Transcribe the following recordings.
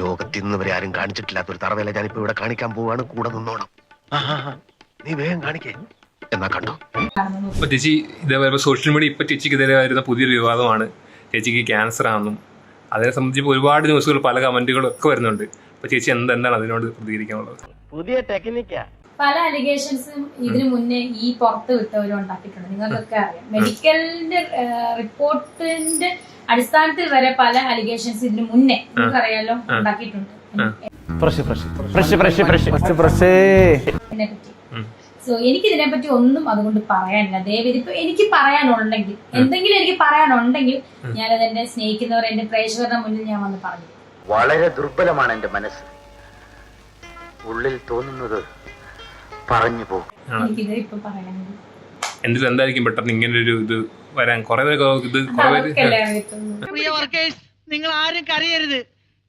ലോകത്തിൽ നിന്ന് വരെ ആരും കാണിച്ചിട്ടില്ലാത്തൊരു തറവേല ഞാനിപ്പോ ഇവിടെ കാണിക്കാൻ പോവാണ്. കൂടെ നിന്നോണം. നീ വേഗം കാണിക്കേ. എന്നാ കണ്ടോ. ഇപ്പൊ ചേച്ചി ഇതേപോലെ സോഷ്യൽ മീഡിയ ഇപ്പൊ ചേച്ചിക്കെതിരെ വരുന്ന പുതിയൊരു വിവാദമാണ് ചേച്ചിക്ക് ക്യാൻസർ ആണെന്നും അതിനെ സംബന്ധിച്ച് ഒരുപാട് ന്യൂസുകൾ പല കമന്റുകളും ഒക്കെ വരുന്നുണ്ട്. അപ്പൊ ചേച്ചി എന്താണ് അതിനോട് പ്രതികരിക്കാനുള്ളത്? പുതിയ ടെക്നിക്കാ. പല അലിഗേഷൻസും ഇതിനു മുന്നേ ഈ പുറത്ത് വിട്ടവരും ഉണ്ടാക്കിയിട്ടുണ്ട്. നിങ്ങൾക്കൊക്കെ അറിയാം. മെഡിക്കലിന്റെ റിപ്പോർട്ടിന്റെ അടിസ്ഥാനത്തിൽ വരെ പല അലിഗേഷൻസ് ഇതിനു മുന്നേ നിങ്ങൾക്കറിയാലോ ഉണ്ടാക്കിയിട്ടുണ്ട് എന്നെ പറ്റി. സോ എനിക്ക് ഇതിനെപ്പറ്റി ഒന്നും അതുകൊണ്ട് പറയാനില്ല. ദയവേദി ഇപ്പൊ എനിക്ക് പറയാനുണ്ടെങ്കിൽ എന്തെങ്കിലും എനിക്ക് പറയാനുണ്ടെങ്കിൽ ഞാനത് എന്നെ സ്നേഹിക്കുന്നവർ എന്റെ പ്രേക്ഷകരുടെ മുന്നിൽ ഞാൻ വന്ന് പറഞ്ഞു. വളരെ ദുർബലമാണ് എന്റെ മനസ്സ്. ഉള്ളിൽ തോന്നുന്നത് പറഞ്ഞു പോകും. എനിക്കിത് ഇപ്പൊ പറയാനുണ്ട്. എന്തായിരിക്കും പെട്ടെന്ന് ഇങ്ങനെ ഒരു ഇത് വരാൻ പ്രിയ വർക്കേഴ്സ്, നിങ്ങൾ ആരും കരയരുത്.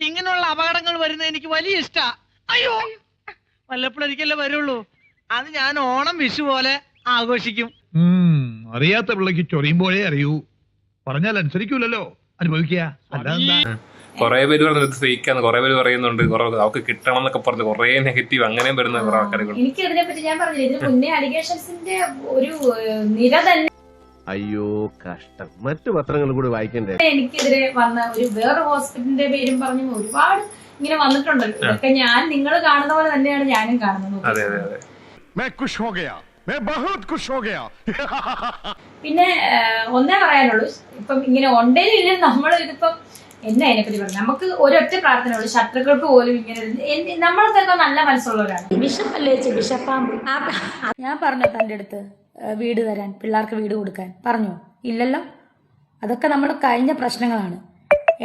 ഇങ്ങനെയുള്ള അപകടങ്ങൾ വരുന്നത് എനിക്ക് വലിയ ഇഷ്ടാ. അയ്യോ, വല്ലപ്പോഴൊരിക്കലേ വരുള്ളൂ. അത് ഞാൻ ഓണം വിഷു പോലെ ആഘോഷിക്കും. അറിയാത്ത പിള്ളക്ക് ചൊറിയുമ്പോഴേ അറിയൂ. പറഞ്ഞാൽ അനുസരിക്കൂലല്ലോ, അനുഭവിക്കുക. കുറെ പേര് പറയുന്നത് ഫേക്കാന്ന്, കുറെ പേര് പറയുന്നുണ്ട് അവർക്ക് കിട്ടണം എന്നൊക്കെ പറഞ്ഞ് കുറെ നെഗറ്റീവ് അങ്ങനെയും വരുന്ന കുറെ ആൾക്കാരുകൾ. എനിക്ക് ഇതിനെ പറ്റി ഞാൻ പറഞ്ഞില്ല. ഇതിന് മുന്നേ അലിഗേഷൻസിന്റെ ഒരു നിര തന്നെ. അയ്യോ കഷ്ടം. മറ്റു പത്രങ്ങൾ കൂടി വായിക്കണ്ടേ? എനിക്കെതിരെ വന്ന ഒരു വേറെ ഹോസ്പിറ്റലിന്റെ പേരും പറഞ്ഞു ഒരുപാട് ഇങ്ങനെ വന്നിട്ടുണ്ടല്ലോ. ഇതൊക്കെ ഞാൻ നിങ്ങൾ കാണുന്ന പോലെ തന്നെയാണ് ഞാനും കാണുന്നത്. പിന്നെ ഒന്നേ പറയാനുള്ളൂ, ഇപ്പം ഇങ്ങനെ ഉണ്ടെങ്കിൽ നമ്മൾ ഇതിപ്പം എന്നാ അതിനെപ്പറ്റി പറഞ്ഞു. നമുക്ക് ഒരൊറ്റ പ്രാർത്ഥന ഉള്ളൂ, ശത്രുക്കൾക്ക് പോലും ഇങ്ങനെ നമ്മളൊക്കെ നല്ല മനസ്സുള്ളവരാണ്. വിഷപ്പല്ലേ വിഷപ്പാമ്പ്. ഞാൻ പറഞ്ഞു തൻ്റെ അടുത്ത് വീട് തരാൻ, പിള്ളേർക്ക് വീട് കൊടുക്കാൻ പറഞ്ഞു ഇല്ലല്ലോ. അതൊക്കെ നമ്മൾ കഴിഞ്ഞ പ്രശ്നങ്ങളാണ്.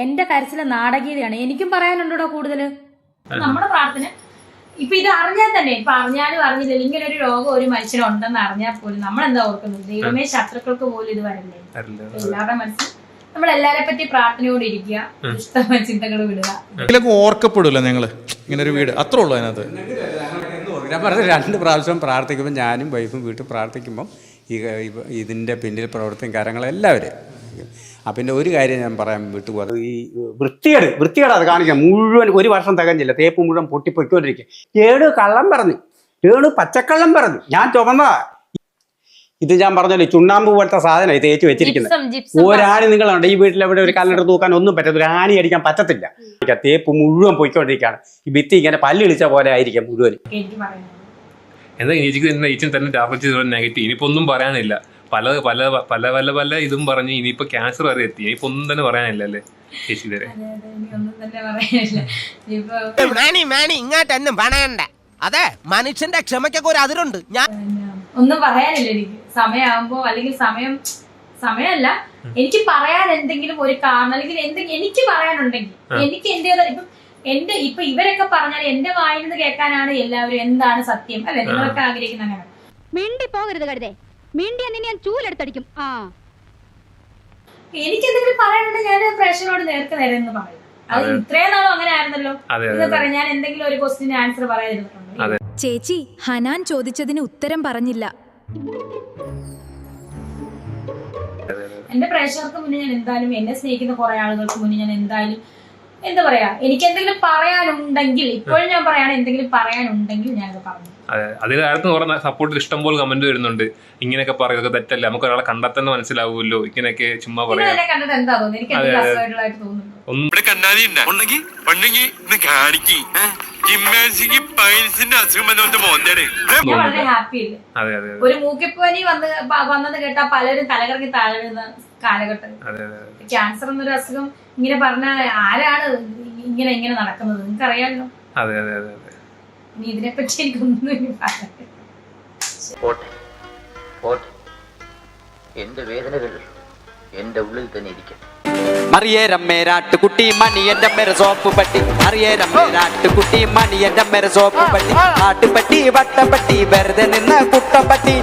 എന്റെ കരച്ചിലെ നാടകീയതയാണ്. എനിക്കും പറയാനുണ്ടോ കൂടുതൽ. നമ്മുടെ പ്രാർത്ഥന ഇപ്പൊ ഇത് അറിഞ്ഞാൽ തന്നെ, ഇപ്പൊ അറിഞ്ഞാലും അറിഞ്ഞില്ലല്ലോ, ഇങ്ങനെ ഒരു രോഗം ഒരു മനുഷ്യനുണ്ടെന്ന് അറിഞ്ഞാൽ പോലും നമ്മൾ എന്താ ഓർക്കുന്നത്? ദൈവമേ, ശത്രുക്കൾക്ക് പോലും ഇത് വരല്ലേ. എല്ലാവരുടെ മനസ്സിൽ നമ്മൾ എല്ലാരെ പറ്റി പ്രാർത്ഥനയോടെ ഇരിക്കുക, ഇഷ്ടമായ ചിന്തകൾ വിടുക. ഓർക്കപ്പെടില്ല ഞങ്ങള് ഇങ്ങനെ ഒരു വീട്, അത്രേ ഉള്ളൂ അതിനകത്ത്. ഞാൻ പറഞ്ഞ 2 പ്രാവശ്യം പ്രാർത്ഥിക്കുമ്പോൾ, ഞാനും വൈഫും വീട്ടിൽ പ്രാർത്ഥിക്കുമ്പം ഇതിൻ്റെ പിന്നിൽ പ്രവർത്തിക്കും കാര്യങ്ങളെല്ലാവരും. പിന്നെ ഒരു കാര്യം ഞാൻ പറയാൻ വിട്ടുപോകുന്നത്, ഈ വൃത്തികേട് അത് കാണിക്കാം. മുഴുവൻ 1 വർഷം തികഞ്ഞില്ല, തേപ്പ് മുഴുവൻ പൊട്ടിപ്പൊയ്ക്കൊണ്ടിരിക്കുക. ഏഴ് കള്ളം പറഞ്ഞു, 7 പച്ചക്കള്ളം പറഞ്ഞു. ഞാൻ ചുമന്നതാ. ഇത് ഞാൻ പറഞ്ഞല്ലോ, ചുണ്ണാമ്പ് പോലത്തെ സാധനം ഇത് തേച്ച് വെച്ചിരിക്കുന്നത്. ഒരാണി നിങ്ങളുണ്ട് ഈ വീട്ടിൽ, എവിടെ ഒരു കല്ലട തൂക്കാൻ ഒന്നും പറ്റത്തില്ല, ഒരു ആണി അടിക്കാൻ പറ്റത്തില്ല. തേപ്പ് മുഴുവൻ പൊയ്ക്കൊണ്ടിരിക്കുകയാണ്. ഈ ഭിത്തി ഇങ്ങനെ പല്ലിളിച്ച പോലെ ആയിരിക്കും മുഴുവൻ. എന്താ ചേച്ചിക്ക് തന്നെ ടാർഗറ്റ് ചെയ്ത നെഗറ്റീവ്. ഇനിയിപ്പോ ഒന്നും പറയാനില്ല. പല പല പല പല പല ഇതും പറഞ്ഞ് ഇനിയിപ്പോ ക്യാൻസർ വരെ എത്തി. ഇനിയിപ്പോ ഒന്നും തന്നെ പറയാനില്ല അല്ലേ ചേച്ചി ഇതുവരെ? ഇങ്ങോട്ടൊന്നും പറയണ്ട. അതെ, മനുഷ്യന്റെ ക്ഷമയ്ക്കൊക്കെ ഒരു അതിരുണ്ട്. ഞാൻ ഒന്നും പറയാനില്ല എനിക്ക്. സമയമാകുമ്പോ അല്ലെങ്കിൽ സമയമല്ല, എനിക്ക് പറയാൻ എന്തെങ്കിലും ഒരു കാരണം അല്ലെങ്കിൽ എനിക്ക് പറയാനുണ്ടെങ്കിൽ എനിക്ക് ഇപ്പൊ ഇവരൊക്കെ പറഞ്ഞാൽ എന്റെ വായിൽ നിന്ന് കേൾക്കാനാണ് എല്ലാവരും എന്താണ് സത്യം അല്ലെ നിങ്ങളൊക്കെ ആഗ്രഹിക്കുന്ന. അങ്ങനെ മിണ്ടി പോകരുത് കരുതേ, മിണ്ടി എന്നെ ഞാൻ ചൂലെടുത്തടിക്കും. എനിക്ക് എന്തെങ്കിലും പറയാനുണ്ടെങ്കിൽ ഞാൻ പ്രേക്ഷകരോട് നേർക്ക് നേരെ എന്ന് പറയും. അത് ഇത്രയും നാളും അങ്ങനെ ആയിരുന്നല്ലോ. പറയാം, ഞാൻ എന്തെങ്കിലും ഒരു ക്വസ്റ്റിന് ആൻസർ പറയാതിരുന്നിട്ടുണ്ട്. ചേച്ചി, ഹനാൻ ചോദിച്ചതിന് ഉത്തരം പറഞ്ഞില്ല. എന്റെ പ്രേക്ഷകർക്ക് മുന്നേ ഞാൻ എന്തായാലും, എന്നെ സ്നേഹിക്കുന്ന കുറെ ആളുകൾക്ക് മുന്നേ ഞാൻ എന്തായാലും എന്താ പറയാ, എനിക്ക് എന്തെങ്കിലും പറയാനുണ്ടെങ്കിൽ, ഇപ്പോഴും ഞാൻ പറയാണ്, എന്തെങ്കിലും പറയാനുണ്ടെങ്കിൽ ഞാനത് പറഞ്ഞു. അതെ, അതിന് അടുത്ത് പറഞ്ഞ സപ്പോർട്ടിൽ ഇഷ്ടം പോലെ കമന്റ് വരുന്നുണ്ട്. ഇങ്ങനെയൊക്കെ പറയുന്നത് തെറ്റല്ല, നമുക്ക് ഒരാളെ കണ്ടാൽ തന്നെ മനസ്സിലാവുമല്ലോ, ഇങ്ങനെയൊക്കെ ചുമ്മാ പറയാം. കണ്ടിട്ട് എന്താ തോന്നുന്നു? എനിക്ക് അസുഖമായിട്ട് തോന്നുന്നു. ഞാൻ വളരെ ഹാപ്പി അല്ലേ. ഒരു മൂക്കിപ്പനി വന്നത് കേട്ടാ പലരും തലകറങ്ങി താഴെ വീഴുന്ന കാലഘട്ടം. ക്യാൻസർ എന്നൊരു അസുഖം ഇങ്ങനെ പറഞ്ഞ ആരാണ് ഇങ്ങനെ നടക്കുന്നത്? നിങ്ങൾക്ക് അറിയാമല്ലോ. ഇനി ഇതിനെപ്പറ്റി എനിക്കൊന്നും പറയാം. എന്റെ വേദനകൾ എന്റെ ഉള്ളിൽ തന്നെ ഇരിക്കും. കുട്ടി മണി എന്റെ മേരെ സോപ്പ് പട്ടി, കുട്ടി മണി എന്റെ മേരെ സോപ്പ് പട്ടി, ആട്ടുപട്ടി വട്ടപ്പട്ടി വെറുതെ നിന്ന കുട്ടപ്പട്ടി.